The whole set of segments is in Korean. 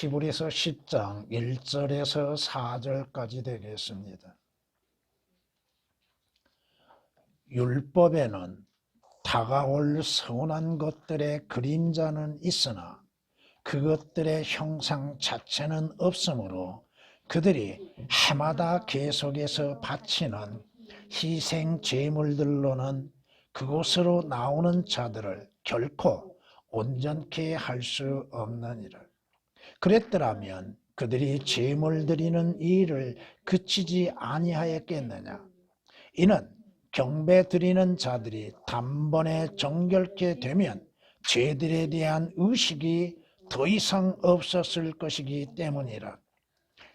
히브리서 10장 1절에서 4절까지 되겠습니다. 율법에는 다가올 선한 것들의 그림자는 있으나 그것들의 형상 자체는 없으므로 그들이 해마다 계속해서 바치는 희생 제물들로는 그곳으로 나오는 자들을 결코 온전케 할 수 없느니라. 그랬더라면 그들이 제물 드리는 일을 그치지 아니하였겠느냐. 이는 경배 드리는 자들이 단번에 정결케 되면 죄들에 대한 의식이 더 이상 없었을 것이기 때문이라.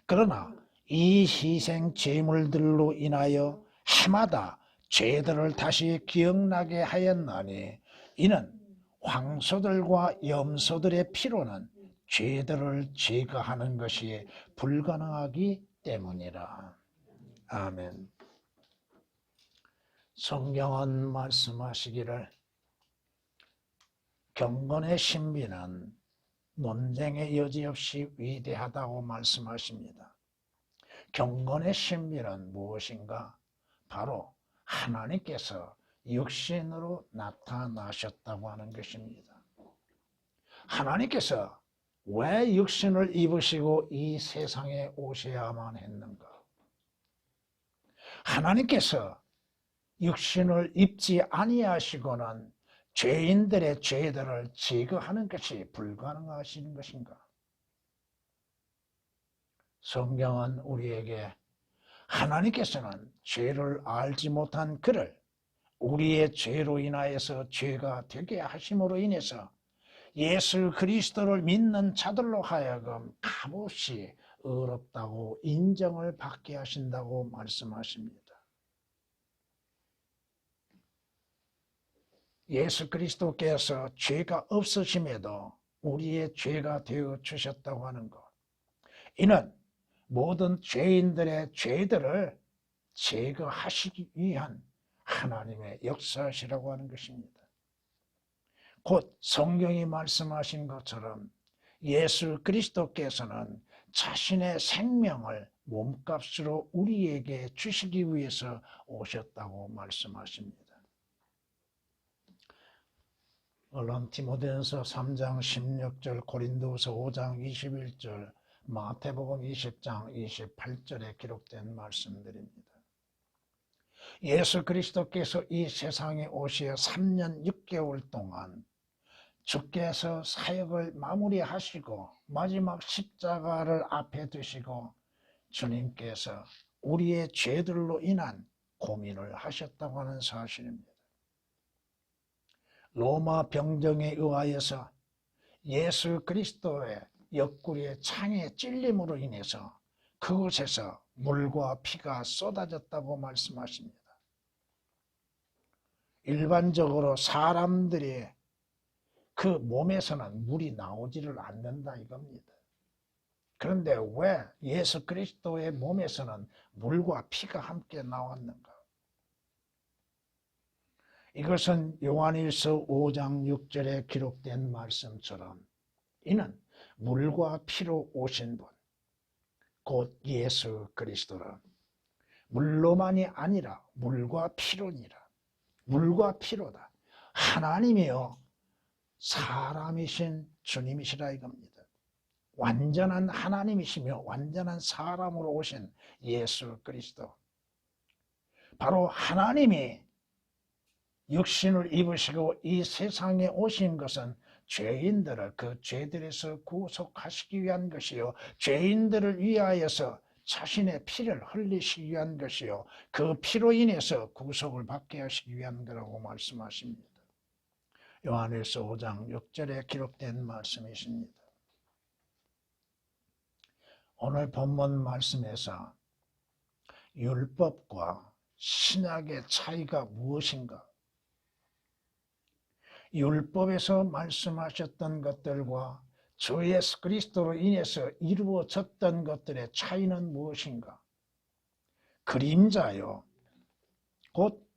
그러나 이 희생 제물들로 인하여 해마다 죄들을 다시 기억나게 하였나니 이는 황소들과 염소들의 피로는 죄들을 제거하는 것이 불가능하기 때문이라. 아멘. 성경은 말씀하시기를 경건의 신비는 논쟁의 여지 없이 위대하다고 말씀하십니다. 경건의 신비는 무엇인가? 바로 하나님께서 육신으로 나타나셨다고 하는 것입니다. 하나님께서 왜 육신을 입으시고 이 세상에 오셔야만 했는가? 하나님께서 육신을 입지 아니하시고는 죄인들의 죄들을 제거하는 것이 불가능하신 것인가? 성경은 우리에게 하나님께서는 죄를 알지 못한 그를 우리의 죄로 인하여서 죄가 되게 하심으로 인해서 예수 그리스도를 믿는 자들로 하여금 값없이 의롭다고 인정을 받게 하신다고 말씀하십니다. 예수 그리스도께서 죄가 없으심에도 우리의 죄가 되어 주셨다고 하는 것. 이는 모든 죄인들의 죄들을 제거하시기 위한 하나님의 역사시라고 하는 것입니다. 곧 성경이 말씀하신 것처럼 예수 그리스도께서는 자신의 생명을 몸값으로 우리에게 주시기 위해서 오셨다고 말씀하십니다. 얼른 디모데전서 3장 16절, 고린도후서 5장 21절, 마태복음 20장 28절에 기록된 말씀들입니다. 예수 그리스도께서 이 세상에 오시어 3년 6개월 동안 주께서 사역을 마무리하시고 마지막 십자가를 앞에 두시고 주님께서 우리의 죄들로 인한 고민을 하셨다고 하는 사실입니다. 로마 병정에 의하여서 예수 그리스도의 옆구리의 창에 찔림으로 인해서 그곳에서 물과 피가 쏟아졌다고 말씀하십니다. 일반적으로 사람들이 그 몸에서는 물이 나오지를 않는다 이겁니다. 그런데 왜 예수 그리스도의 몸에서는 물과 피가 함께 나왔는가? 이것은 요한일서 5장 6절에 기록된 말씀처럼 이는 물과 피로 오신 분, 곧 예수 그리스도라. 물로만이 아니라 물과 피로니라. 물과 피로다. 하나님이요 사람이신 주님이시라 이겁니다. 완전한 하나님이시며 완전한 사람으로 오신 예수 그리스도. 바로 하나님이 육신을 입으시고 이 세상에 오신 것은 죄인들을 그 죄들에서 구속하시기 위한 것이요, 죄인들을 위하여서 자신의 피를 흘리시기 위한 것이요, 그 피로 인해서 구속을 받게 하시기 위한 거라고 말씀하십니다. 요한일서 5장 6절에 기록된 말씀이십니다. 오늘 본문 말씀에서 율법과 신약의 차이가 무엇인가? 율법에서 말씀하셨던 것들과 주 예수 그리스도로 인해서 이루어졌던 것들의 차이는 무엇인가? 그림자요, 곧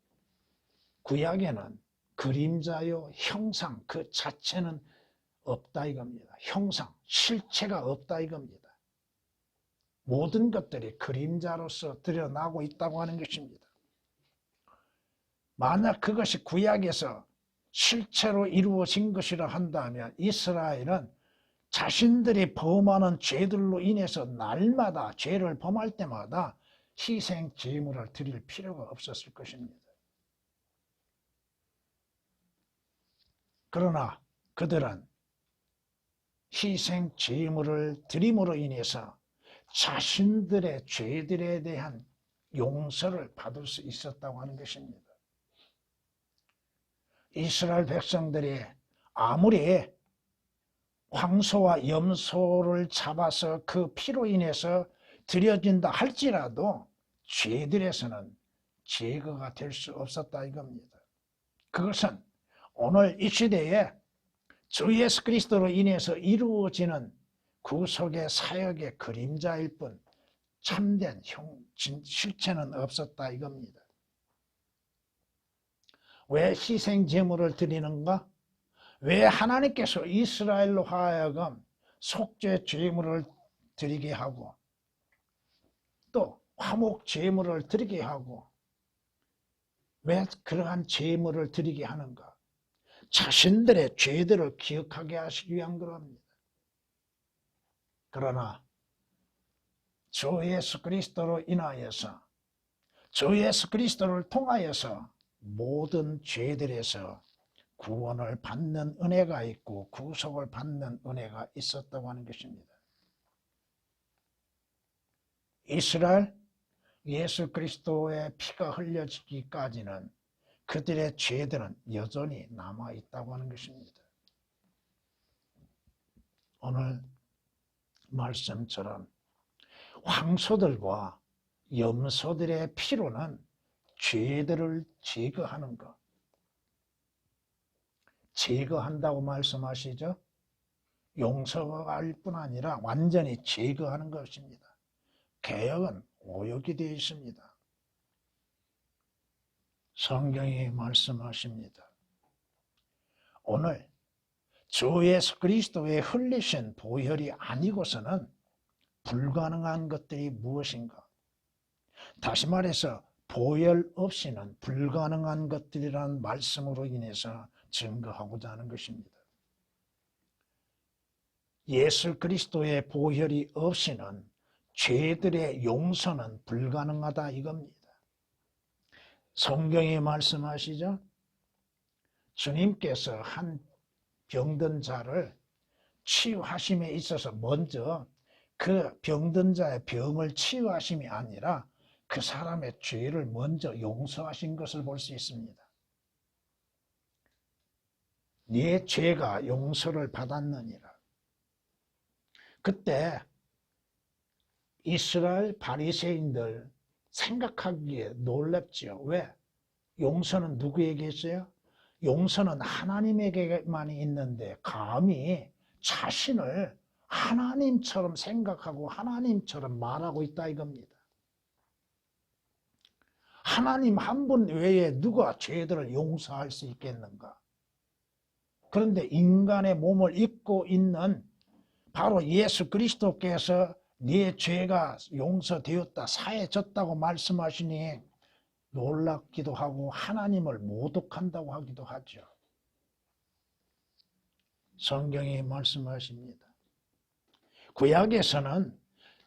구약에는 그림자요 형상 그 자체는 없다 이겁니다. 형상, 실체가 없다 이겁니다. 모든 것들이 그림자로서 드러나고 있다고 하는 것입니다. 만약 그것이 구약에서 실체로 이루어진 것이라 한다면 이스라엘은 자신들이 범하는 죄들로 인해서 날마다 죄를 범할 때마다 희생 제물을 드릴 필요가 없었을 것입니다. 그러나 그들은 희생 제물을 드림으로 인해서 자신들의 죄들에 대한 용서를 받을 수 있었다고 하는 것입니다. 이스라엘 백성들이 아무리 황소와 염소를 잡아서 그 피로 인해서 드려진다 할지라도 죄들에서는 제거가 될 수 없었다 이겁니다. 그것은 오늘 이 시대에 주 예수 그리스도로 인해서 이루어지는 구속의 사역의 그림자일 뿐 참된 실체는 없었다 이겁니다. 왜 희생 제물을 드리는가? 왜 하나님께서 이스라엘로 하여금 속죄 제물을 드리게 하고 또 화목 제물을 드리게 하고 왜 그러한 제물을 드리게 하는가? 자신들의 죄들을 기억하게 하시기 위한 겁니다. 그러나 주 예수 그리스도로 인하여서 주 예수 그리스도를 통하여서 모든 죄들에서 구원을 받는 은혜가 있고 구속을 받는 은혜가 있었다고 하는 것입니다. 이스라엘 예수 그리스도의 피가 흘려지기까지는 그들의 죄들은 여전히 남아있다고 하는 것입니다. 오늘 말씀처럼 황소들과 염소들의 피로는 죄들을 제거하는 것. 제거한다고 말씀하시죠? 용서할 뿐 아니라 완전히 제거하는 것입니다. 개혁은 오역이 되어 있습니다. 성경이 말씀하십니다. 오늘 주 예수 그리스도의 흘리신 보혈이 아니고서는 불가능한 것들이 무엇인가? 다시 말해서 보혈 없이는 불가능한 것들이라는 말씀으로 인해서 증거하고자 하는 것입니다. 예수 그리스도의 보혈이 없이는 죄들의 용서는 불가능하다 이겁니다. 성경이 말씀하시죠? 주님께서 한 병든 자를 치유하심에 있어서 먼저 그 병든 자의 병을 치유하심이 아니라 그 사람의 죄를 먼저 용서하신 것을 볼 수 있습니다. 네 죄가 용서를 받았느니라. 그때 이스라엘 바리새인들 생각하기에 놀랍지요. 왜? 용서는 누구에게 있어요? 용서는 하나님에게만 있는데 감히 자신을 하나님처럼 생각하고 하나님처럼 말하고 있다 이겁니다. 하나님 한 분 외에 누가 죄들을 용서할 수 있겠는가? 그런데 인간의 몸을 입고 있는 바로 예수 그리스도께서 네 죄가 용서되었다, 사해졌다고 말씀하시니 놀랍기도 하고 하나님을 모독한다고 하기도 하죠. 성경이 말씀하십니다. 구약에서는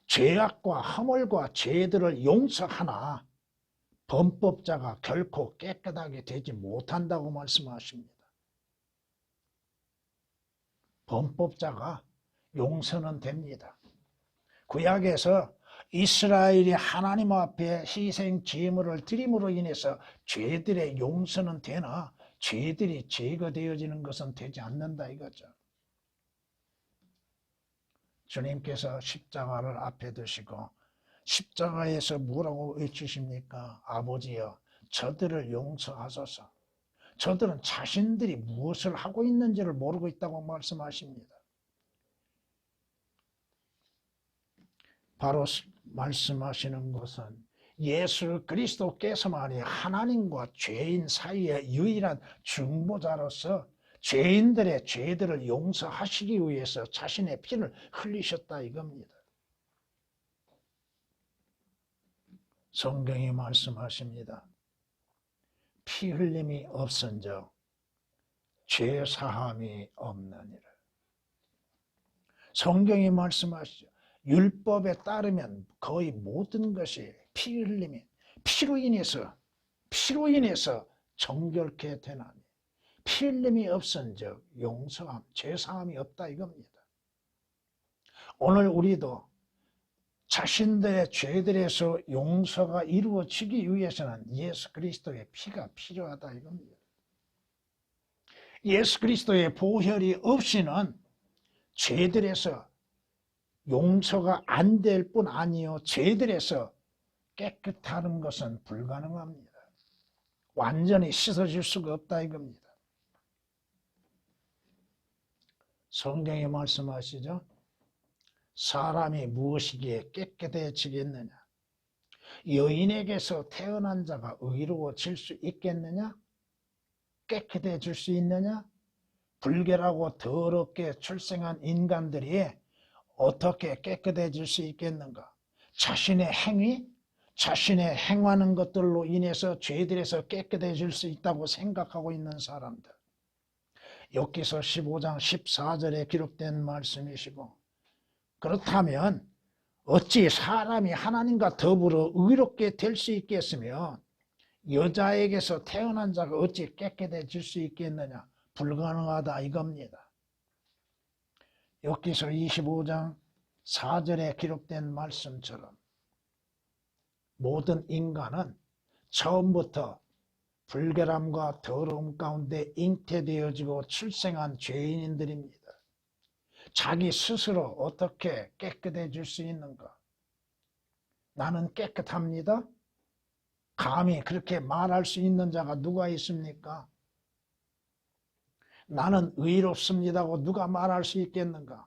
죄악과 허물과 죄들을 용서하나 범법자가 결코 깨끗하게 되지 못한다고 말씀하십니다. 범법자가 용서는 됩니다. 구약에서 이스라엘이 하나님 앞에 희생 제물을 드림으로 인해서 죄들의 용서는 되나 죄들이 제거되어지는 것은 되지 않는다 이거죠. 주님께서 십자가를 앞에 두시고 십자가에서 뭐라고 외치십니까? 아버지여 저들을 용서하소서. 저들은 자신들이 무엇을 하고 있는지를 모르고 있다고 말씀하십니다. 바로 말씀하시는 것은 예수 그리스도께서만이 하나님과 죄인 사이의 유일한 중보자로서 죄인들의 죄들을 용서하시기 위해서 자신의 피를 흘리셨다 이겁니다. 성경이 말씀하십니다. 피 흘림이 없은즉 죄 사함이 없느니라. 성경이 말씀하시죠. 율법에 따르면 거의 모든 것이 피 흘림이 피로 인해서 정결케 되나니 피 흘림이 없은즉 용서함, 죄 사함이 없다 이겁니다. 오늘 우리도 자신들의 죄들에서 용서가 이루어지기 위해서는 예수 그리스도의 피가 필요하다 이겁니다. 예수 그리스도의 보혈이 없이는 죄들에서 용서가 안 될 뿐 아니요 죄들에서 깨끗하는 것은 불가능합니다. 완전히 씻어질 수가 없다 이겁니다. 성경에 말씀하시죠. 사람이 무엇이기에 깨끗해지겠느냐? 여인에게서 태어난 자가 의로워질 수 있겠느냐? 깨끗해질 수 있느냐? 불결하고 더럽게 출생한 인간들이 어떻게 깨끗해질 수 있겠는가? 자신의 행위, 자신의 행하는 것들로 인해서 죄들에서 깨끗해질 수 있다고 생각하고 있는 사람들. 욥기서 15장 14절에 기록된 말씀이시고, 그렇다면 어찌 사람이 하나님과 더불어 의롭게 될 수 있겠으며 여자에게서 태어난 자가 어찌 깨끗해질 수 있겠느냐? 불가능하다 이겁니다. 욥기서 25장 4절에 기록된 말씀처럼 모든 인간은 처음부터 불결함과 더러움 가운데 잉태되어지고 출생한 죄인들입니다. 자기 스스로 어떻게 깨끗해질 수 있는가? 나는 깨끗합니다. 감히 그렇게 말할 수 있는 자가 누가 있습니까? 나는 의롭습니다고 누가 말할 수 있겠는가?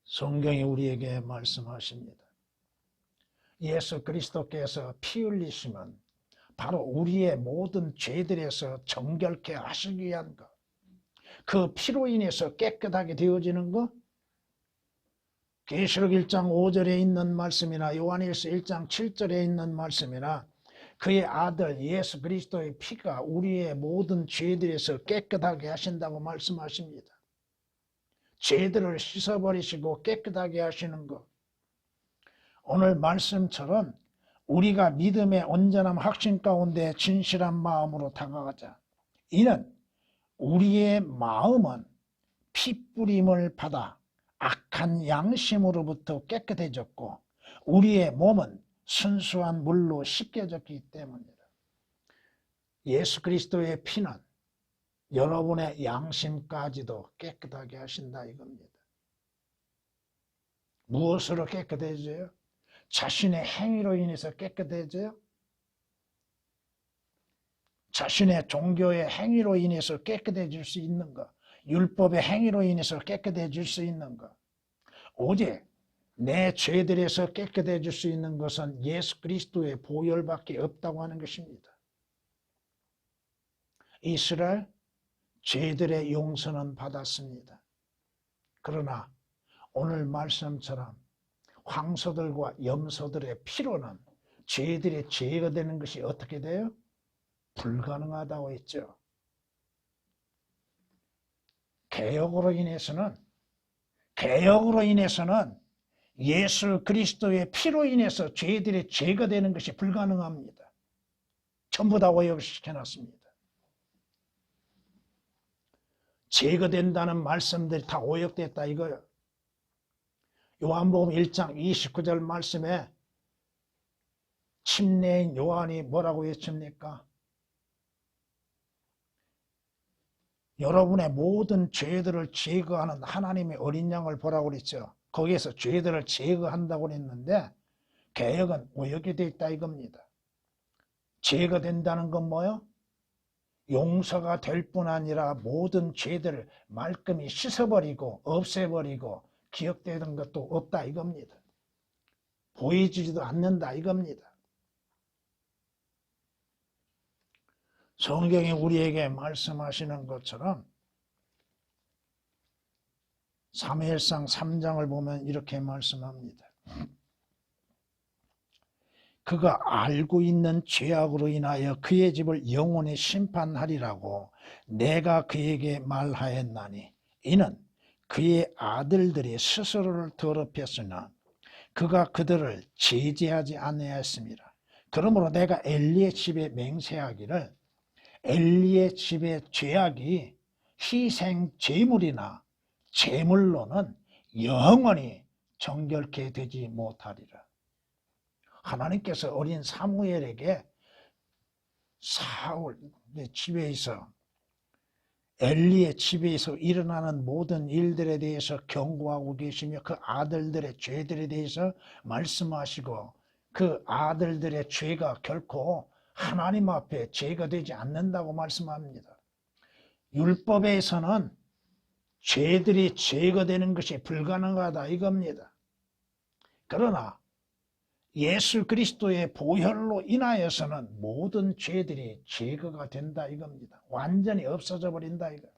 성경이 우리에게 말씀하십니다. 예수 그리스도께서 피 흘리시면 바로 우리의 모든 죄들에서 정결케 하시기 위한 것, 그 피로 인해서 깨끗하게 되어지는 것, 계시록 1장 5절에 있는 말씀이나 요한일서 1장 7절에 있는 말씀이나 그의 아들 예수 그리스도의 피가 우리의 모든 죄들에서 깨끗하게 하신다고 말씀하십니다. 죄들을 씻어버리시고 깨끗하게 하시는 것. 오늘 말씀처럼 우리가 믿음의 온전한 확신 가운데 진실한 마음으로 다가가자. 이는 우리의 마음은 피뿌림을 받아 악한 양심으로부터 깨끗해졌고 우리의 몸은 순수한 물로 씻겨졌기 때문이다. 예수 그리스도의 피는 여러분의 양심까지도 깨끗하게 하신다 이겁니다. 무엇으로 깨끗해져요? 자신의 행위로 인해서 깨끗해져요? 자신의 종교의 행위로 인해서 깨끗해질 수 있는가? 율법의 행위로 인해서 깨끗해질 수 있는가? 오직 내 죄들에서 깨끗해질 수 있는 것은 예수 그리스도의 보혈밖에 없다고 하는 것입니다. 이스라엘 죄들의 용서는 받았습니다. 그러나 오늘 말씀처럼 황소들과 염소들의 피로는 죄들의 죄가 되는 것이 어떻게 돼요? 불가능하다고 했죠. 개혁으로 인해서는 예수 그리스도의 피로 인해서 죄들의 죄가 되는 것이 불가능합니다. 전부 다 오역시켜놨습니다. 죄가 된다는 말씀들이 다 오역됐다 이거예요. 요한복음 1장 29절 말씀에 침례인 요한이 뭐라고 외칩니까? 여러분의 모든 죄들을 제거하는 하나님의 어린 양을 보라고 그랬죠. 거기에서 죄들을 제거한다고 했는데 개혁은 오역이 되어 있다 이겁니다. 제거된다는 건 뭐예요? 용서가 될 뿐 아니라 모든 죄들을 말끔히 씻어버리고 없애버리고 기억되는 것도 없다 이겁니다. 보이지도 않는다 이겁니다. 성경이 우리에게 말씀하시는 것처럼 사무엘상 3장을 보면 이렇게 말씀합니다. 그가 알고 있는 죄악으로 인하여 그의 집을 영원히 심판하리라고 내가 그에게 말하였나니 이는 그의 아들들이 스스로를 더럽혔으나 그가 그들을 제지하지 아니하였습니다. 그러므로 내가 엘리의 집에 맹세하기를 엘리의 집의 죄악이 희생 제물이나 제물로는 영원히 정결케 되지 못하리라. 하나님께서 어린 사무엘에게 사울의 집에서 엘리의 집에서 일어나는 모든 일들에 대해서 경고하고 계시며 그 아들들의 죄들에 대해서 말씀하시고 그 아들들의 죄가 결코 하나님 앞에 죄가 되지 않는다고 말씀합니다. 율법에서는 죄들이 제거되는 것이 불가능하다 이겁니다. 그러나 예수 그리스도의 보혈로 인하여서는 모든 죄들이 제거가 된다 이겁니다. 완전히 없어져 버린다 이거.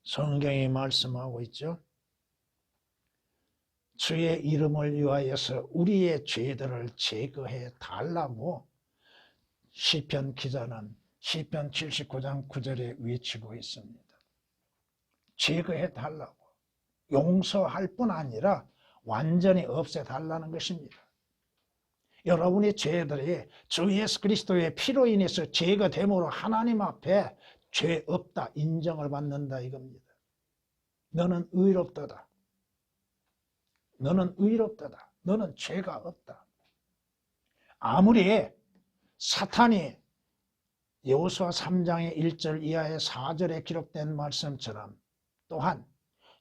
성경이 말씀하고 있죠. 주의 이름을 위하여서 우리의 죄들을 제거해 달라고 시편 기자는 시편 79장 9절에 외치고 있습니다. 제거해 달라고. 용서할 뿐 아니라 완전히 없애달라는 것입니다. 여러분의 죄들이 주 예수 그리스도의 피로 인해서 죄가 됨으로 하나님 앞에 죄 없다 인정을 받는다 이겁니다. 너는 의롭도다. 너는 의롭도다. 너는 죄가 없다. 아무리 사탄이 여호수아 3장의 1절 이하의 4절에 기록된 말씀처럼 또한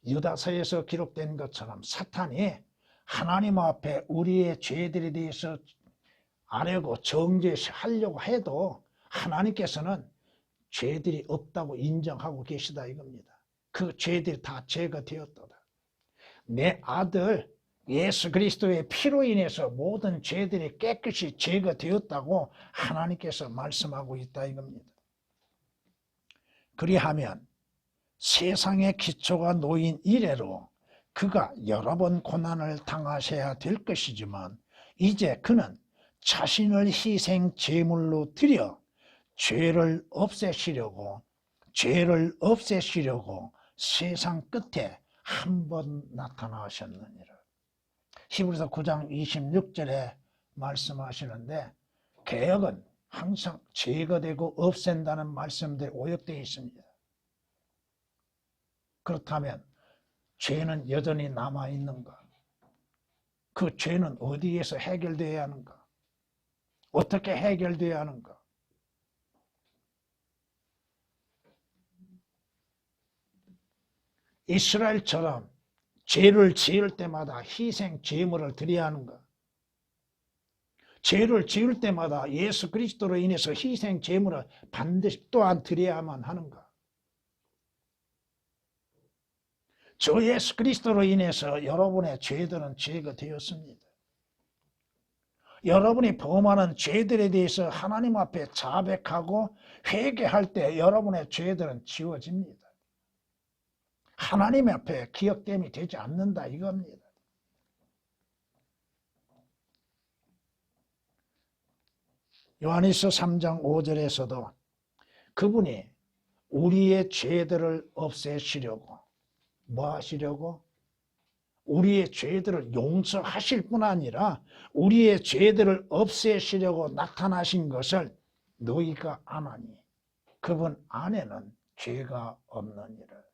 유다서에서 기록된 것처럼 사탄이 하나님 앞에 우리의 죄들에 대해서 아뢰고 정죄하려고 해도 하나님께서는 죄들이 없다고 인정하고 계시다 이겁니다. 그 죄들이 다 제거되었도다. 내 아들 예수 그리스도의 피로 인해서 모든 죄들이 깨끗이 제거되었다고 하나님께서 말씀하고 있다 이겁니다. 그리하면 세상의 기초가 놓인 이래로 그가 여러 번 고난을 당하셔야 될 것이지만 이제 그는 자신을 희생 제물로 드려 죄를 없애시려고 세상 끝에 한 번 나타나셨느니라. 히브리서 9장 26절에 말씀하시는데 개역은 항상 제거되고 없앤다는 말씀들이 오역되어 있습니다. 그렇다면 죄는 여전히 남아있는가? 그 죄는 어디에서 해결되어야 하는가? 어떻게 해결되어야 하는가? 이스라엘처럼 죄를 지을 때마다 희생 제물을 드려야 하는가? 죄를 지을 때마다 예수 그리스도로 인해서 희생 제물을 반드시 또한 드려야만 하는가? 주 예수 그리스도로 인해서 여러분의 죄들은 제거되었습니다. 여러분이 범하는 죄들에 대해서 하나님 앞에 자백하고 회개할 때 여러분의 죄들은 지워집니다. 하나님 앞에 기억됨이 되지 않는다 이겁니다. 요한일서 3장 5절에서도 그분이 우리의 죄들을 없애시려고 뭐 하시려고? 우리의 죄들을 용서하실 뿐 아니라 우리의 죄들을 없애시려고 나타나신 것을 너희가 아나니 그분 안에는 죄가 없느니라.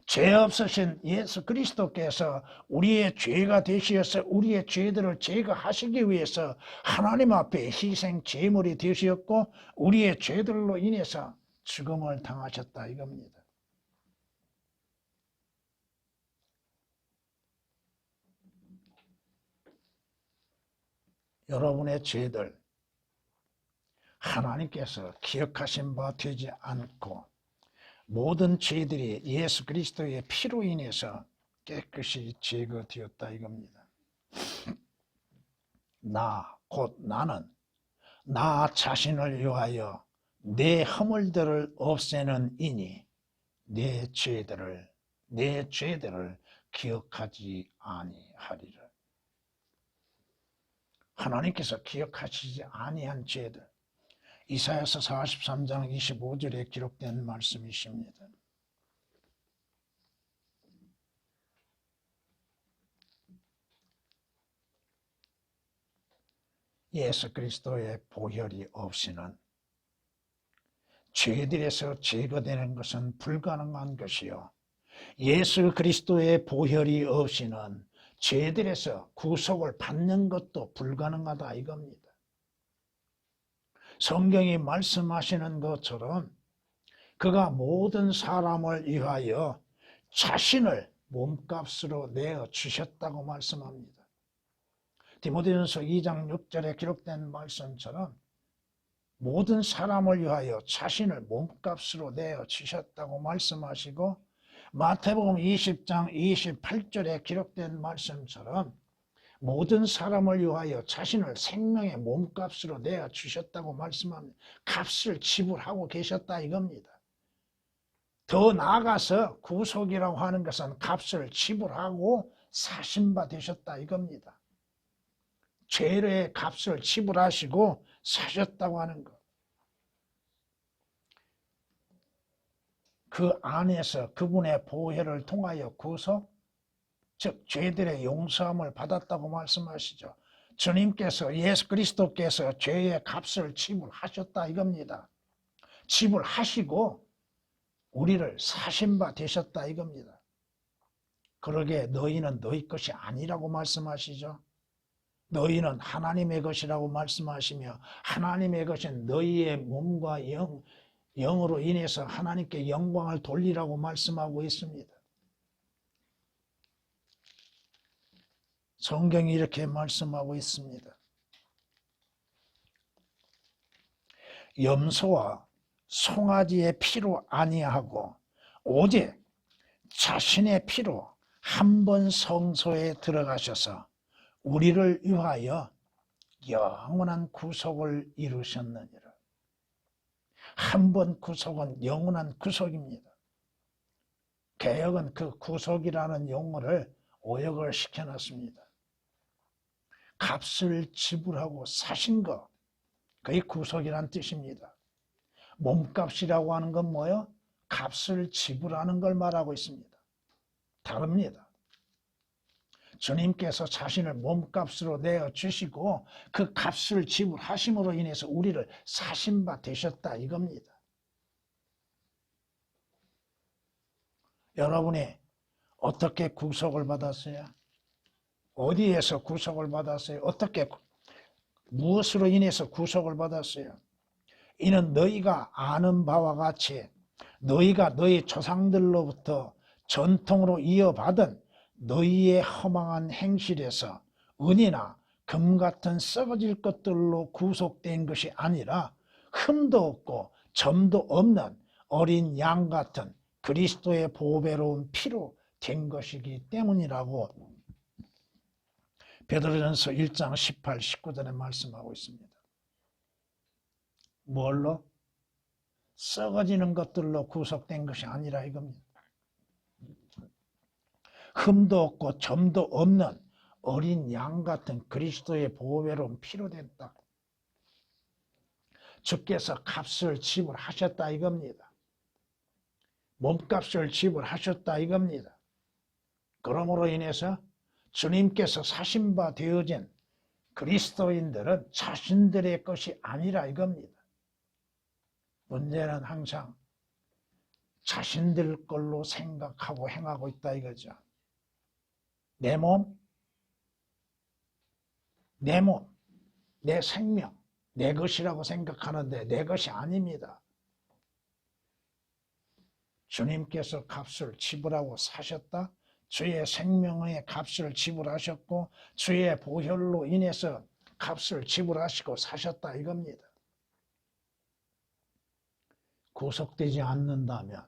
죄 없으신 예수 그리스도께서 우리의 죄가 되시어서 우리의 죄들을 제거하시기 위해서 하나님 앞에 희생 제물이 되셨고 우리의 죄들로 인해서 죽음을 당하셨다 이겁니다. 여러분의 죄들 하나님께서 기억하신 바 되지 않고 모든 죄들이 예수 그리스도의 피로 인해서 깨끗이 제거되었다 이겁니다. 나, 곧 나는 나 자신을 위하여 내 허물들을 없애는 이니 내 죄들을 기억하지 아니하리라. 하나님께서 기억하시지 아니한 죄들, 이사야서 43장 25절에 기록된 말씀이십니다. 예수 그리스도의 보혈이 없이는 죄들에서 제거되는 것은 불가능한 것이요, 예수 그리스도의 보혈이 없이는 죄들에서 구속을 받는 것도 불가능하다 이겁니다. 성경이 말씀하시는 것처럼 그가 모든 사람을 위하여 자신을 몸값으로 내어 주셨다고 말씀합니다. 디모데전서 2장 6절에 기록된 말씀처럼 모든 사람을 위하여 자신을 몸값으로 내어 주셨다고 말씀하시고, 마태복음 20장 28절에 기록된 말씀처럼 모든 사람을 위하여 자신을 생명의 몸값으로 내어 주셨다고 말씀합니다. 값을 지불하고 계셨다 이겁니다. 더 나아가서 구속이라고 하는 것은 값을 지불하고 사신 바 되셨다 이겁니다. 죄의 값을 지불하시고 사셨다고 하는 것. 그 안에서 그분의 보혈을 통하여 구속, 즉 죄들의 용서함을 받았다고 말씀하시죠. 주님께서, 예수 그리스도께서 죄의 값을 지불하셨다 이겁니다. 지불하시고 우리를 사신 바 되셨다 이겁니다. 그러게 너희는 너희 것이 아니라고 말씀하시죠. 너희는 하나님의 것이라고 말씀하시며, 하나님의 것은 너희의 몸과 영으로 인해서 하나님께 영광을 돌리라고 말씀하고 있습니다. 성경이 이렇게 말씀하고 있습니다. 염소와 송아지의 피로 아니하고 오직 자신의 피로 한 번 성소에 들어가셔서 우리를 위하여 영원한 구속을 이루셨느니라. 한 번 구속은 영원한 구속입니다. 개역은 그 구속이라는 용어를 오역을 시켜놨습니다. 값을 지불하고 사신 것, 그게 구속이란 뜻입니다. 몸값이라고 하는 건 뭐예요? 값을 지불하는 걸 말하고 있습니다. 다릅니다. 주님께서 자신을 몸값으로 내어주시고 그 값을 지불하심으로 인해서 우리를 사신 바 되셨다 이겁니다. 여러분이 어떻게 구속을 받았어요? 어디에서 구속을 받았어요? 어떻게, 무엇으로 인해서 구속을 받았어요? 이는 너희가 아는 바와 같이 너희가 너희 조상들로부터 전통으로 이어받은 너희의 허망한 행실에서 은이나 금 같은 썩어질 것들로 구속된 것이 아니라 흠도 없고 점도 없는 어린 양 같은 그리스도의 보배로운 피로 된 것이기 때문이라고 베드로전서 1장 18, 19절에 말씀하고 있습니다. 뭘로? 썩어지는 것들로 구속된 것이 아니라 이겁니다. 흠도 없고 점도 없는 어린 양 같은 그리스도의 보배로운 피로 됐다. 주께서 값을 지불하셨다 이겁니다. 몸값을 지불하셨다 이겁니다. 그러므로 인해서 주님께서 사신 바 되어진 그리스도인들은 자신들의 것이 아니라 이겁니다. 문제는 항상 자신들 걸로 생각하고 행하고 있다 이거죠. 내 몸, 내 생명, 내 것이라고 생각하는데 내 것이 아닙니다. 주님께서 값을 지불하고 사셨다. 주의 생명의 값을 지불하셨고 주의 보혈로 인해서 값을 지불하시고 사셨다 이겁니다. 구속되지 않는다면,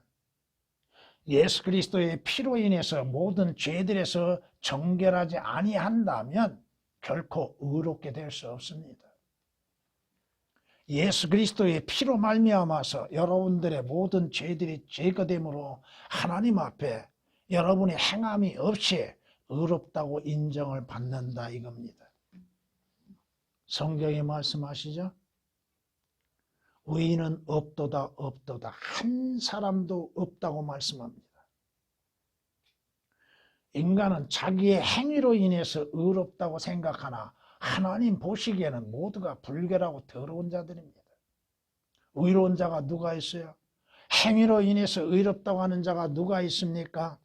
예수 그리스도의 피로 인해서 모든 죄들에서 정결하지 아니한다면 결코 의롭게 될 수 없습니다. 예수 그리스도의 피로 말미암아서 여러분들의 모든 죄들이 제거됨으로 하나님 앞에 여러분의 행함이 없이 의롭다고 인정을 받는다 이겁니다. 성경이 말씀하시죠? 의인은 없도다 없도다 한 사람도 없다고 말씀합니다. 인간은 자기의 행위로 인해서 의롭다고 생각하나 하나님 보시기에는 모두가 불결하고 더러운 자들입니다. 의로운 자가 누가 있어요? 행위로 인해서 의롭다고 하는 자가 누가 있습니까?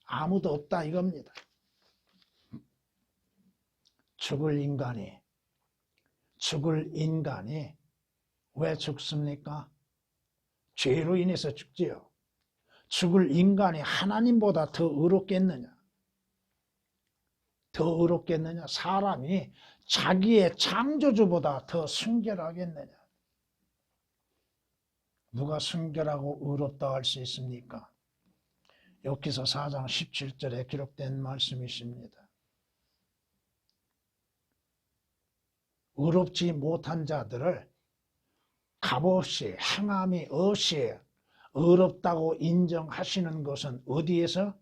아무도 없다 이겁니다. 죽을 인간이 왜 죽습니까? 죄로 인해서 죽지요. 죽을 인간이 하나님보다 더 의롭겠느냐? 더 의롭겠느냐? 사람이 자기의 창조주보다 더 순결하겠느냐? 누가 순결하고 의롭다고 할 수 있습니까? 욥기서 4장 17절에 기록된 말씀이십니다. 의롭지 못한 자들을 값없이 행함이 없이 의롭다고 인정하시는 것은 어디에서?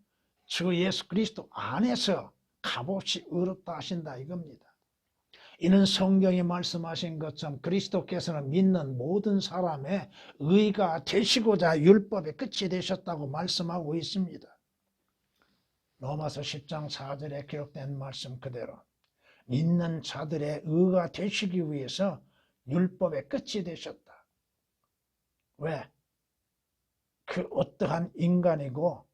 주 예수 그리스도 안에서 값없이 의롭다 하신다 이겁니다. 이는 성경이 말씀하신 것처럼 그리스도께서는 믿는 모든 사람의 의가 되시고자 율법의 끝이 되셨다고 말씀하고 있습니다. 로마서 10장 4절에 기록된 말씀 그대로 믿는 자들의 의가 되시기 위해서 율법의 끝이 되셨다. 왜? 그 어떠한 인간이고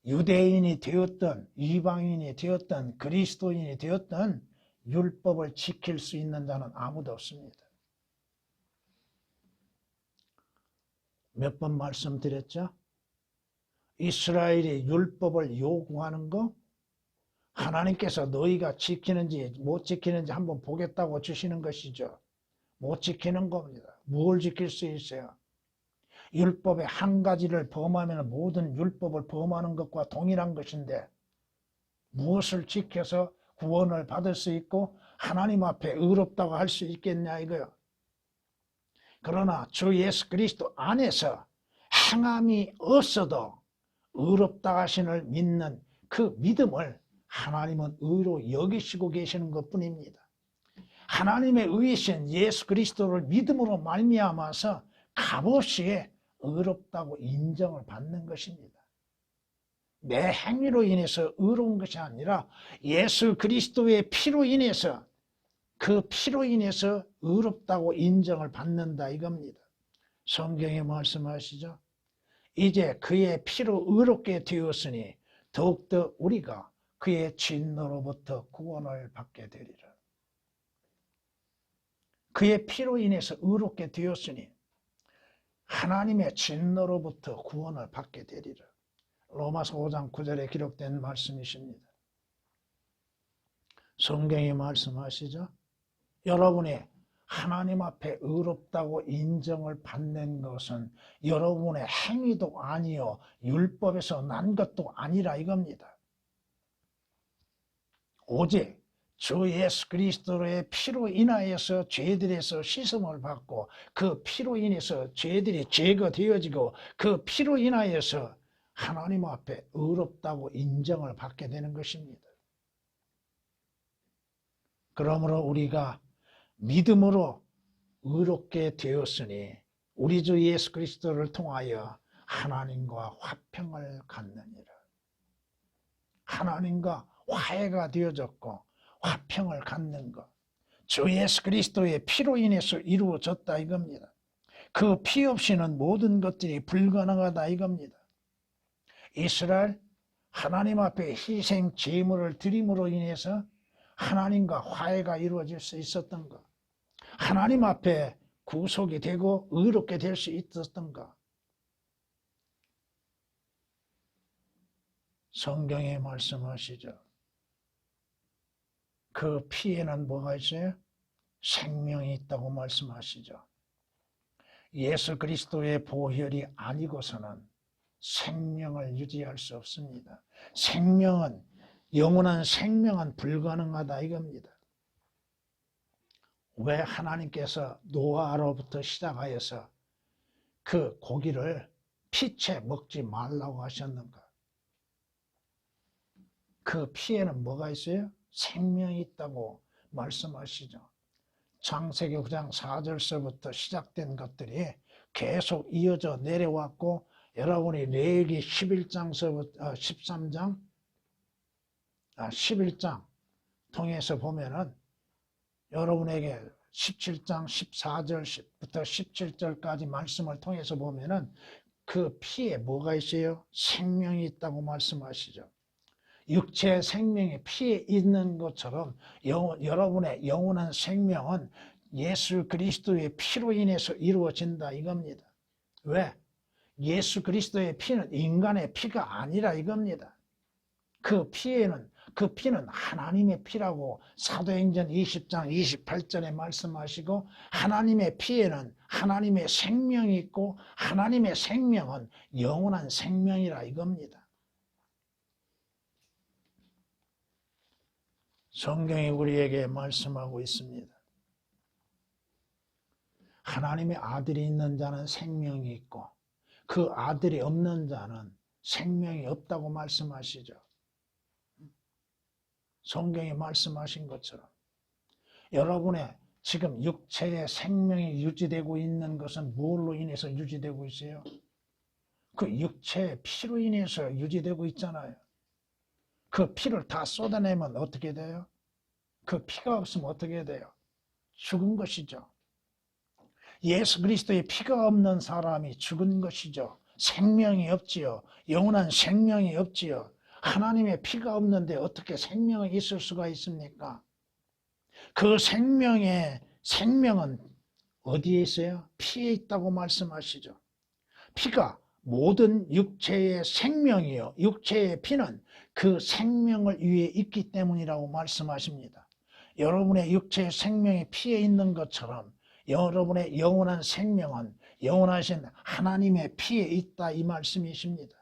유대인이 되었던 이방인이 되었던 그리스도인이 되었던 율법을 지킬 수 있는 자는 아무도 없습니다. 몇 번 말씀드렸죠? 이스라엘이 율법을 요구하는 거 하나님께서 너희가 지키는지 못 지키는지 한번 보겠다고 주시는 것이죠. 못 지키는 겁니다. 뭘 지킬 수 있어요? 율법의 한 가지를 범하면 모든 율법을 범하는 것과 동일한 것인데 무엇을 지켜서 구원을 받을 수 있고 하나님 앞에 의롭다고 할 수 있겠냐 이거요. 그러나 주 예수 그리스도 안에서 행함이 없어도 의롭다 하심을 믿는 그 믿음을 하나님은 의로 여기시고 계시는 것뿐입니다. 하나님의 의이신 예수 그리스도를 믿음으로 말미암아서 값없이 의롭다고 인정을 받는 것입니다. 내 행위로 인해서 의로운 것이 아니라 예수 그리스도의 피로 인해서 그 피로 인해서 의롭다고 인정을 받는다 이겁니다. 성경에 말씀하시죠. 이제 그의 피로 의롭게 되었으니 더욱더 우리가 그의 진노로부터 구원을 받게 되리라. 그의 피로 인해서 의롭게 되었으니 하나님의 진노로부터 구원을 받게 되리라. 로마서 5장 9절에 기록된 말씀이십니다. 성경이 말씀하시죠. 여러분이 하나님 앞에 의롭다고 인정을 받는 것은 여러분의 행위도 아니요 율법에서 난 것도 아니라 이겁니다. 오직 주 예수 그리스도의 피로 인하여서 죄들에서 씻음을 받고 그 피로 인해서 죄들이 제거되어지고 그 피로 인하여서 하나님 앞에 의롭다고 인정을 받게 되는 것입니다. 그러므로 우리가 믿음으로 의롭게 되었으니 우리 주 예수 그리스도를 통하여 하나님과 화평을 갖느니라. 하나님과 화해가 되어졌고 화평을 갖는 것. 주 예수 그리스도의 피로 인해서 이루어졌다 이겁니다. 그 피 없이는 모든 것들이 불가능하다 이겁니다. 이스라엘 하나님 앞에 희생 제물을 드림으로 인해서 하나님과 화해가 이루어질 수 있었던 것. 하나님 앞에 구속이 되고 의롭게 될 수 있었던 것. 성경에 말씀하시죠. 그 피에는 뭐가 있어요? 생명이 있다고 말씀하시죠. 예수 그리스도의 보혈이 아니고서는 생명을 유지할 수 없습니다. 영원한 생명은 불가능하다 이겁니다. 왜 하나님께서 노아로부터 시작하여서 그 고기를 피채 먹지 말라고 하셨는가? 그 피에는 뭐가 있어요? 생명이 있다고 말씀하시죠. 창세기 9장 4절서부터 시작된 것들이 계속 이어져 내려왔고, 여러분이 레위기 11장서부터 11장 통해서 보면은 여러분에게 17장 14절부터 17절까지 말씀을 통해서 보면은 그 피에 뭐가 있어요? 생명이 있다고 말씀하시죠. 육체의 생명이 피에 있는 것처럼 여러분의 영원한 생명은 예수 그리스도의 피로 인해서 이루어진다 이겁니다. 왜? 예수 그리스도의 피는 인간의 피가 아니라 이겁니다. 그 피는 하나님의 피라고 사도행전 20장 28절에 말씀하시고, 하나님의 피에는 하나님의 생명이 있고 하나님의 생명은 영원한 생명이라 이겁니다. 성경이 우리에게 말씀하고 있습니다. 하나님의 아들이 있는 자는 생명이 있고 그 아들이 없는 자는 생명이 없다고 말씀하시죠. 성경이 말씀하신 것처럼 여러분의 지금 육체의 생명이 유지되고 있는 것은 무엇로 인해서 유지되고 있어요? 그 육체의 피로 인해서 유지되고 있잖아요. 그 피를 다 쏟아내면 어떻게 돼요? 그 피가 없으면 어떻게 돼요? 죽은 것이죠. 예수 그리스도의 피가 없는 사람이 죽은 것이죠. 생명이 없지요. 영원한 생명이 없지요. 하나님의 피가 없는데 어떻게 생명이 있을 수가 있습니까? 그 생명은 어디에 있어요? 피에 있다고 말씀하시죠. 피가 모든 육체의 생명이요. 육체의 피는 그 생명을 위해 있기 때문이라고 말씀하십니다. 여러분의 육체의 생명이 피에 있는 것처럼 여러분의 영원한 생명은 영원하신 하나님의 피에 있다 이 말씀이십니다.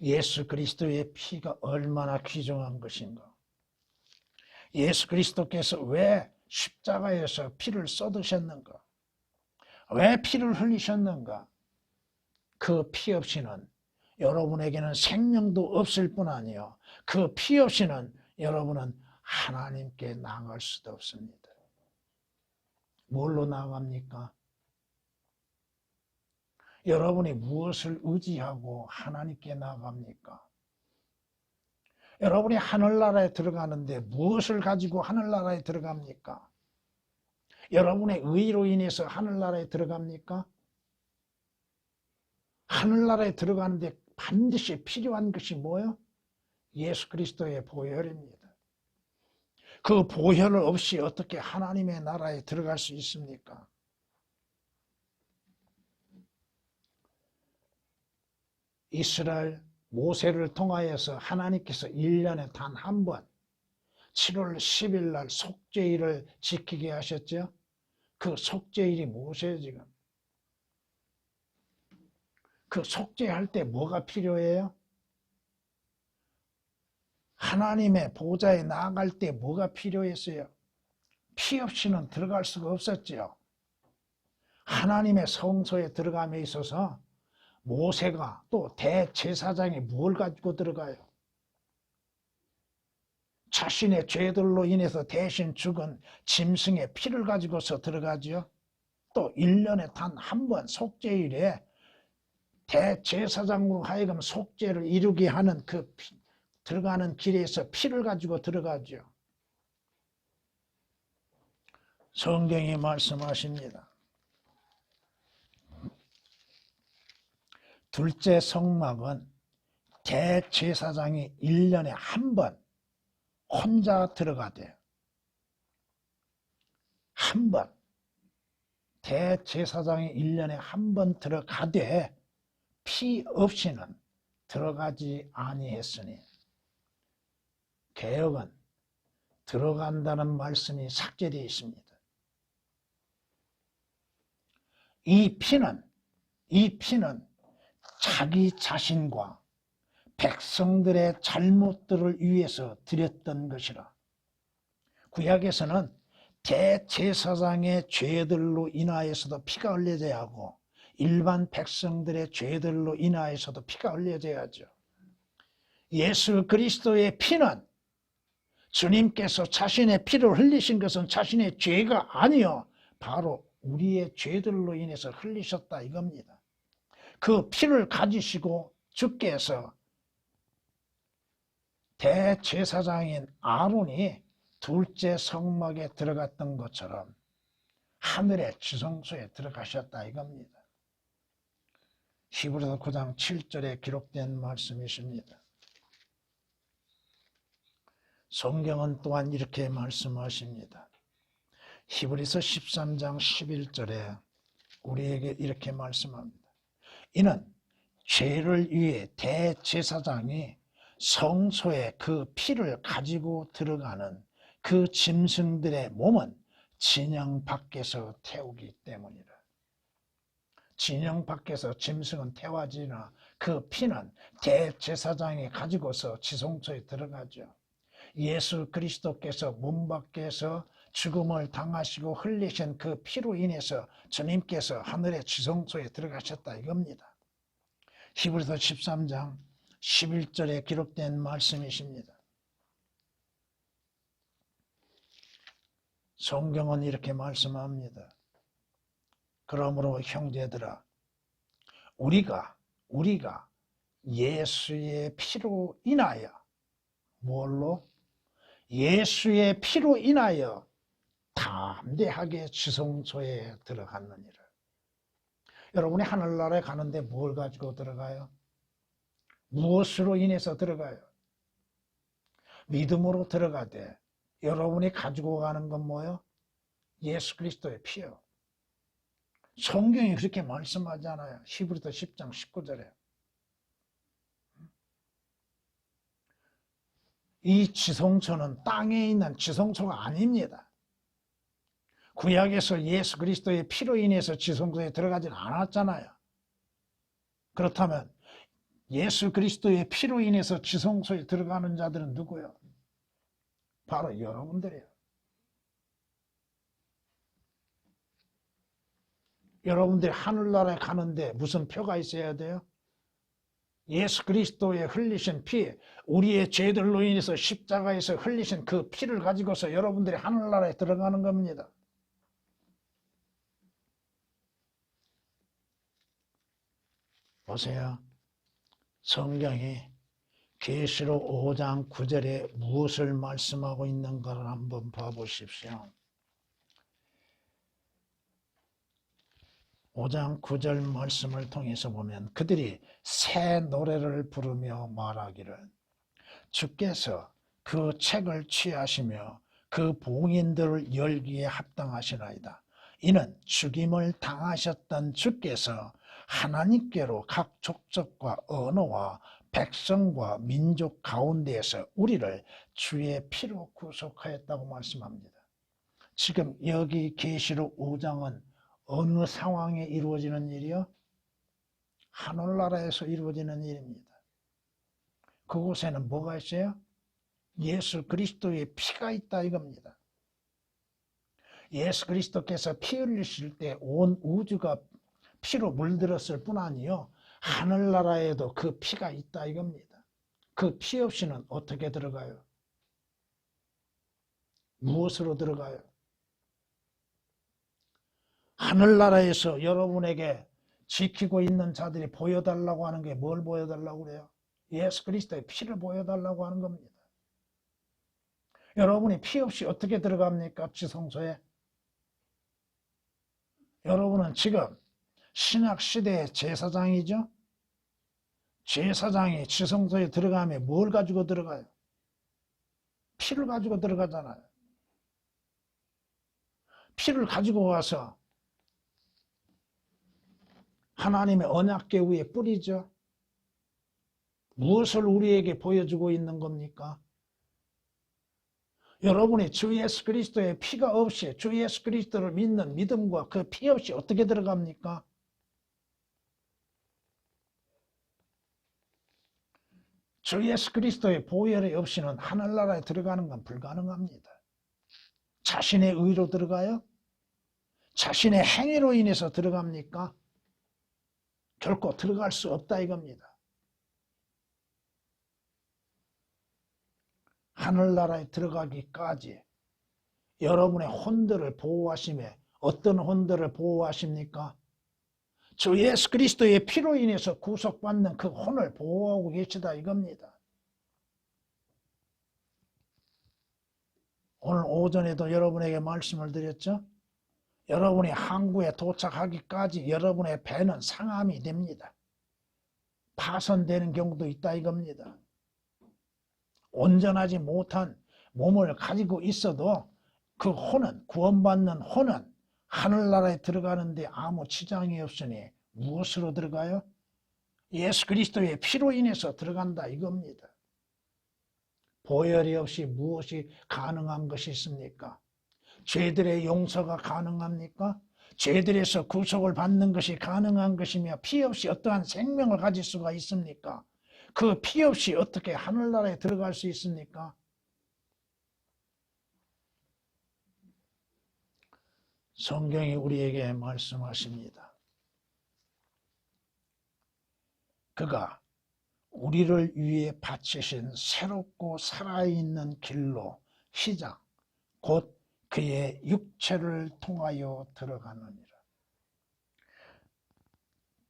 예수 그리스도의 피가 얼마나 귀중한 것인가. 예수 그리스도께서 왜 십자가에서 피를 쏟으셨는가? 왜 피를 흘리셨는가? 그 피 없이는 여러분에게는 생명도 없을 뿐 아니요, 그 피 없이는 여러분은 하나님께 나아갈 수도 없습니다. 뭘로 나아갑니까? 여러분이 무엇을 의지하고 하나님께 나아갑니까? 여러분이 하늘나라에 들어가는데 무엇을 가지고 하늘나라에 들어갑니까? 여러분의 의로 인해서 하늘나라에 들어갑니까? 하늘나라에 들어가는데 반드시 필요한 것이 뭐예요? 예수 그리스도의 보혈입니다. 그 보혈 없이 어떻게 하나님의 나라에 들어갈 수 있습니까? 이스라엘 모세를 통하여서 하나님께서 1년에 단 한 번 7월 10일 날 속죄일을 지키게 하셨죠. 그 속죄일이 무엇이에요 지금? 그 속죄할 때 뭐가 필요해요? 하나님의 보좌에 나아갈 때 뭐가 필요했어요? 피 없이는 들어갈 수가 없었죠. 하나님의 성소에 들어감에 있어서 모세가 또 대제사장이 뭘 가지고 들어가요? 자신의 죄들로 인해서 대신 죽은 짐승의 피를 가지고서 들어가죠. 또 1년에 단 한 번 속죄일에 대제사장으로 하여금 속죄를 이루게 하는 그 들어가는 길에서 피를 가지고 들어가죠. 성경이 말씀하십니다. 둘째 성막은 대제사장이 1년에 한 번 혼자 들어가대요. 한 번. 대제사장이 1년에 한 번 들어가되 피 없이는 들어가지 아니했으니, 개역은 들어간다는 말씀이 삭제되어 있습니다. 이 피는 자기 자신과 백성들의 잘못들을 위해서 드렸던 것이라. 구약에서는 대제사장의 죄들로 인하여서도 피가 흘려져야 하고 일반 백성들의 죄들로 인하여서도 피가 흘려져야죠. 예수 그리스도의 피는 주님께서 자신의 피를 흘리신 것은 자신의 죄가 아니요 바로 우리의 죄들로 인해서 흘리셨다 이겁니다. 그 피를 가지시고 주께서 대제사장인 아론이 둘째 성막에 들어갔던 것처럼 하늘의 지성소에 들어가셨다 이겁니다. 히브리서 9장 7절에 기록된 말씀이십니다. 성경은 또한 이렇게 말씀하십니다. 히브리서 13장 11절에 우리에게 이렇게 말씀합니다. 이는 죄를 위해 대제사장이 성소에 그 피를 가지고 들어가는 그 짐승들의 몸은 진영 밖에서 태우기 때문이라. 진영 밖에서 짐승은 태워지나 그 피는 대제사장이 가지고서 지성소에 들어가죠. 예수 그리스도께서 문 밖에서 죽음을 당하시고 흘리신 그 피로 인해서 주님께서 하늘의 지성소에 들어가셨다 이겁니다. 히브리서 13장 11절에 기록된 말씀이십니다. 성경은 이렇게 말씀합니다. 그러므로 형제들아 우리가 예수의 피로 인하여 뭘로? 예수의 피로 인하여 담대하게 지성소에 들어갔느니라. 여러분이 하늘나라에 가는데 뭘 가지고 들어가요? 무엇으로 인해서 들어가요? 믿음으로 들어가되 여러분이 가지고 가는 건 뭐예요? 예수 그리스도의 피요. 성경이 그렇게 말씀하잖아요. 히브리서 10장 19절에. 이 지성소는 땅에 있는 지성소가 아닙니다. 구약에서 예수 그리스도의 피로 인해서 지성소에 들어가진 않았잖아요. 그렇다면 예수 그리스도의 피로 인해서 지성소에 들어가는 자들은 누구예요? 바로 여러분들이에요. 여러분들이 하늘나라에 가는데 무슨 표가 있어야 돼요? 예수 그리스도의 흘리신 피, 우리의 죄들로 인해서 십자가에서 흘리신 그 피를 가지고서 여러분들이 하늘나라에 들어가는 겁니다. 보세요. 성경이 계시록 5장 9절에 무엇을 말씀하고 있는가를 한번 봐보십시오. 5장 9절 말씀을 통해서 보면 그들이 새 노래를 부르며 말하기를 주께서 그 책을 취하시며 그 봉인들을 열기에 합당하시나이다. 이는 죽임을 당하셨던 주께서 하나님께로 각 족속과 언어와 백성과 민족 가운데에서 우리를 주의 피로 구속하였다고 말씀합니다. 지금 여기 계시록 5장은 어느 상황에 이루어지는 일이요? 하늘나라에서 이루어지는 일입니다. 그곳에는 뭐가 있어요? 예수 그리스도의 피가 있다 이겁니다. 예수 그리스도께서 피 흘리실 때 온 우주가 피로 물들었을 뿐 아니요 하늘나라에도 그 피가 있다 이겁니다. 그 피 없이는 어떻게 들어가요? 무엇으로 들어가요? 하늘나라에서 여러분에게 지키고 있는 자들이 보여달라고 하는 게 뭘 보여달라고 그래요? 예수 그리스도의 피를 보여달라고 하는 겁니다. 여러분이 피 없이 어떻게 들어갑니까? 지성소에? 여러분은 지금 신약시대의 제사장이죠? 제사장이 지성소에 들어가면 뭘 가지고 들어가요? 피를 가지고 들어가잖아요. 피를 가지고 와서 하나님의 언약궤 위에 뿌리죠. 무엇을 우리에게 보여주고 있는 겁니까? 여러분이 주 예수 그리스도의 피가 없이 주 예수 그리스도를 믿는 믿음과 그 피 없이 어떻게 들어갑니까? 주 예수 그리스도의 보혈이 없이는 하늘나라에 들어가는 건 불가능합니다. 자신의 의로 들어가요? 자신의 행위로 인해서 들어갑니까? 결코 들어갈 수 없다 이겁니다. 하늘나라에 들어가기까지 여러분의 혼들을 보호하시며 어떤 혼들을 보호하십니까? 주 예수 그리스도의 피로 인해서 구속받는 그 혼을 보호하고 계시다 이겁니다. 오늘 오전에도 여러분에게 말씀을 드렸죠? 여러분이 항구에 도착하기까지 여러분의 배는 상함이 됩니다. 파손되는 경우도 있다 이겁니다. 온전하지 못한 몸을 가지고 있어도 그 혼은, 구원받는 혼은 하늘나라에 들어가는데 아무 지장이 없으니 무엇으로 들어가요? 예수 그리스도의 피로 인해서 들어간다 이겁니다. 보혈이 없이 무엇이 가능한 것이 있습니까? 죄들의 용서가 가능합니까? 죄들에서 구속을 받는 것이 가능한 것이며 피 없이 어떠한 생명을 가질 수가 있습니까? 그 피 없이 어떻게 하늘나라에 들어갈 수 있습니까? 성경이 우리에게 말씀하십니다. 그가 우리를 위해 바치신 새롭고 살아있는 길로 시장, 곧 그의 육체를 통하여 들어가느니라.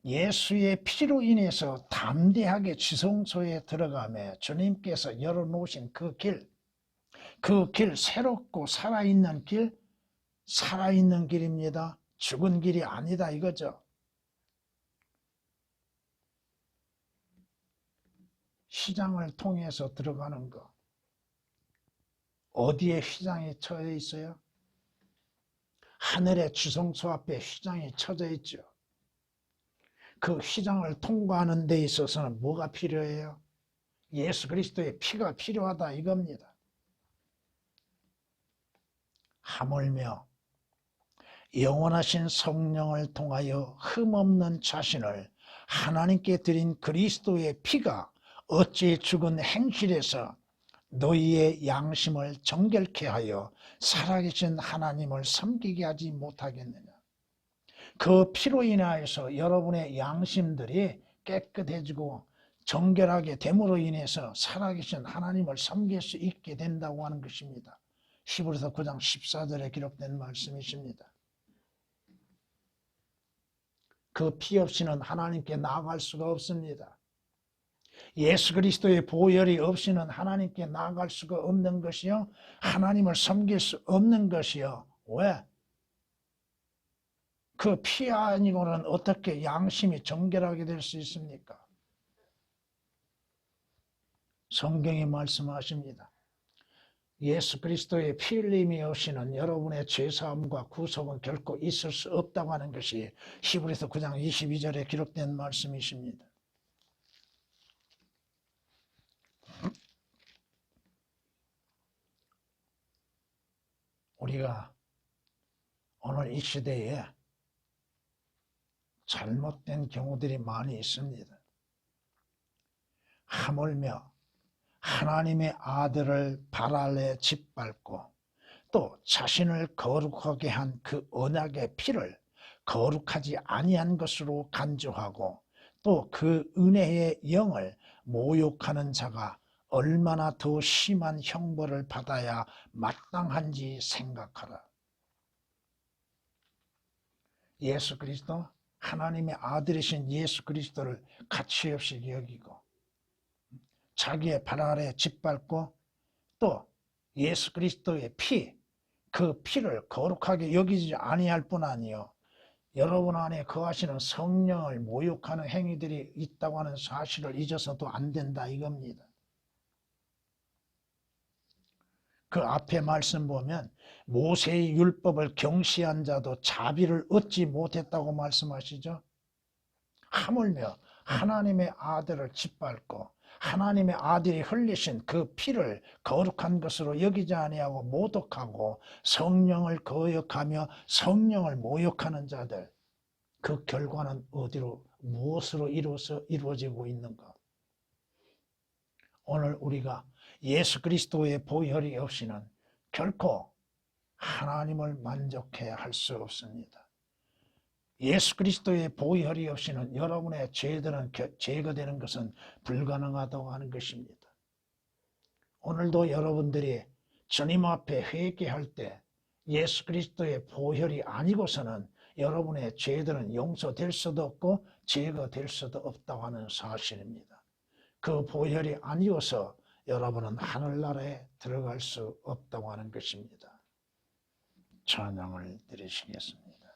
예수의 피로 인해서 담대하게 지성소에 들어가며 주님께서 열어놓으신 그 길 새롭고 살아있는 길, 살아있는 길입니다. 죽은 길이 아니다 이거죠. 휘장을 통해서 들어가는 거. 어디에 휘장이 쳐져 있어요? 하늘의 지성소 앞에 휘장이 쳐져 있죠. 그 휘장을 통과하는 데 있어서는 뭐가 필요해요? 예수 그리스도의 피가 필요하다 이겁니다. 하물며 영원하신 성령을 통하여 흠없는 자신을 하나님께 드린 그리스도의 피가 어찌 죽은 행실에서 너희의 양심을 정결케 하여 살아계신 하나님을 섬기게 하지 못하겠느냐. 그 피로 인하여서 여러분의 양심들이 깨끗해지고 정결하게 됨으로 인해서 살아계신 하나님을 섬길 수 있게 된다고 하는 것입니다. 히브리서 9장 14절에 기록된 말씀이십니다. 그 피 없이는 하나님께 나아갈 수가 없습니다. 예수 그리스도의 보혈이 없이는 하나님께 나아갈 수가 없는 것이요, 하나님을 섬길 수 없는 것이요. 왜? 그 피 아니고는 어떻게 양심이 정결하게 될 수 있습니까? 성경이 말씀하십니다. 예수 그리스도의 피 흘림이 없이는 여러분의 죄사함과 구속은 결코 있을 수 없다고 하는 것이 히브리서 9장 22절에 기록된 말씀이십니다. 우리가 오늘 이 시대에 잘못된 경우들이 많이 있습니다. 하물며 하나님의 아들을 발 아래 짓밟고 또 자신을 거룩하게 한 그 언약의 피를 거룩하지 아니한 것으로 간주하고 또 그 은혜의 영을 모욕하는 자가 얼마나 더 심한 형벌을 받아야 마땅한지 생각하라. 예수 그리스도, 하나님의 아들이신 예수 그리스도를 가치없이 여기고 자기의 발 아래 짓밟고 또 예수 그리스도의 피, 그 피를 거룩하게 여기지 아니할 뿐 아니요, 여러분 안에 거하시는 성령을 모욕하는 행위들이 있다고 하는 사실을 잊어서도 안 된다 이겁니다. 그 앞에 말씀 보면 모세의 율법을 경시한 자도 자비를 얻지 못했다고 말씀하시죠. 하물며 하나님의 아들을 짓밟고 하나님의 아들이 흘리신 그 피를 거룩한 것으로 여기지 아니하고 모독하고 성령을 거역하며 성령을 모욕하는 자들, 그 결과는 어디로, 무엇으로 이루어지고 있는가? 오늘 우리가 예수 그리스도의 보혈이 없이는 결코 하나님을 만족해 할 수 없습니다. 예수 그리스도의 보혈이 없이는 여러분의 죄들은 제거되는 것은 불가능하다고 하는 것입니다. 오늘도 여러분들이 주님 앞에 회개할 때 예수 그리스도의 보혈이 아니고서는 여러분의 죄들은 용서될 수도 없고 제거될 수도 없다고 하는 사실입니다. 그 보혈이 아니어서 여러분은 하늘나라에 들어갈 수 없다고 하는 것입니다. 찬양을 드리시겠습니다.